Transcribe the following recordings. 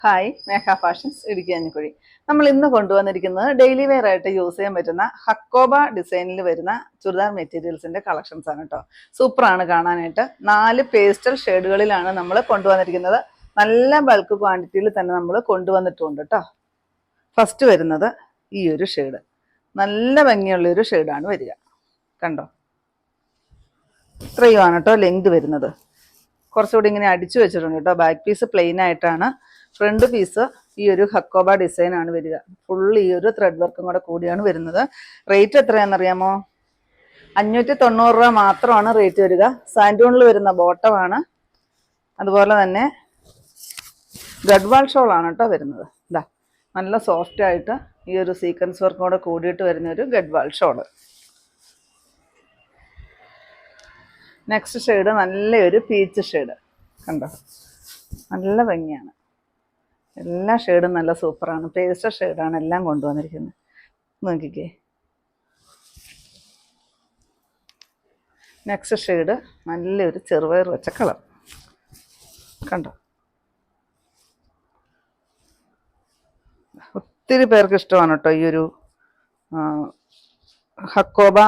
Hi, മേഘ fashions Idukki അഞ്ഞിക്കുഴി. നമ്മൾ ഇന്ന് കൊണ്ടുവന്നിരിക്കുന്നത് ഡെയിലി വെയർ ആയിട്ട് യൂസ് ചെയ്യാൻ പറ്റുന്ന ഹക്കോബ ഡിസൈനിൽ വരുന്ന ചുരിദാർ മെറ്റീരിയൽസിന്റെ കളക്ഷൻസ് ആണ് കേട്ടോ. സൂപ്പറാണ് കാണാനായിട്ട്. 4 പേസ്റ്റൽ ഷെയ്ഡുകളിലാണ് നമ്മൾ കൊണ്ടുവന്നിരിക്കുന്നത്. നല്ല ബൾക്ക് ക്വാണ്ടിറ്റിയിൽ തന്നെ നമ്മൾ കൊണ്ടുവന്നിട്ടുണ്ട് കേട്ടോ. ഫസ്റ്റ് വരുന്നത് ഈ ഒരു ഷെയ്ഡ്, നല്ല ഭംഗിയുള്ളൊരു ഷെയ്ഡാണ് വരിക. കണ്ടോ, ഇത്രയുമാണ് കേട്ടോ ലെങ്ത് വരുന്നത്. കുറച്ചുകൂടി ഇങ്ങനെ അടിച്ചു വെച്ചിട്ടുണ്ട് കേട്ടോ. ബാക്ക് പീസ് പ്ലെയിൻ ആയിട്ടാണ്, ഫ്രണ്ട് പീസ് ഈ ഒരു ഹക്കോബ ഡിസൈൻ ആണ് വരിക. ഫുൾ ഈ ഒരു ത്രെഡ് വർക്കും കൂടെ കൂടിയാണ് വരുന്നത്. റേറ്റ് എത്രയാണെന്നറിയാമോ? 590 രൂപ മാത്രമാണ് റേറ്റ് വരിക. സാൻഡൂണിൽ വരുന്ന ബോട്ടമാണ്. അതുപോലെ തന്നെ ഗഡ്വാൾ ഷോളാണ് കേട്ടോ വരുന്നത്. ഇതാ നല്ല സോഫ്റ്റ് ആയിട്ട് ഈ ഒരു സീക്വൻസ് വർക്കും കൂടെ കൂടിയിട്ട് വരുന്ന ഒരു ഗഡ്വാൾ ഷോള്. നെക്സ്റ്റ് ഷെയ്ഡ് നല്ലൊരു പീച്ച് ഷെയ്ഡ്. കണ്ടോ, നല്ല ഭംഗിയാണ്. എല്ലാ ഷെയ്ഡും നല്ല സൂപ്പറാണ്. പേസ്റ്റൽ ഷെയ്ഡാണ് എല്ലാം കൊണ്ടുവന്നിരിക്കുന്നത്. നോക്കിക്കേ, നെക്സ്റ്റ് ഷെയ്ഡ് നല്ലൊരു ചെറുപയർ വെച്ച കളർ. കണ്ടോ, ഒത്തിരി പേർക്ക് ഇഷ്ടമാണ് കേട്ടോ ഈ ഒരു ഹക്കോബ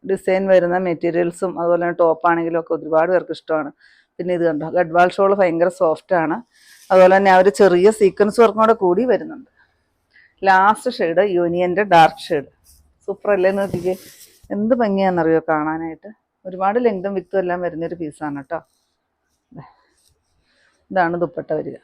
ഡിസൈൻ വരുന്ന മെറ്റീരിയൽസും അതുപോലെ തന്നെ ടോപ്പാണെങ്കിലും ഒക്കെ ഒരുപാട് പേർക്ക് ഇഷ്ടമാണ്. പിന്നെ ഇത് കണ്ടോ, ഗഡ്വാൾ ഷോൾ ഭയങ്കര സോഫ്റ്റ് ആണ്. അതുപോലെ തന്നെ ആ ഒരു ചെറിയ സീക്വൻസ് വർക്കും കൂടെ കൂടി വരുന്നുണ്ട്. ലാസ്റ്റ് ഷെയ്ഡ് യൂനിയൻ്റെ ഡാർക്ക് ഷെയ്ഡ്. സൂപ്പർ അല്ലേ, നോക്കിക്കേ എന്ത് ഭംഗിയാണെന്നറിയോ കാണാനായിട്ട്. ഒരുപാട് ലെങ്തും വിത്തും എല്ലാം വരുന്നൊരു പീസാണ് കേട്ടോ. ഇതാണ് ദുപ്പട്ട വരിക.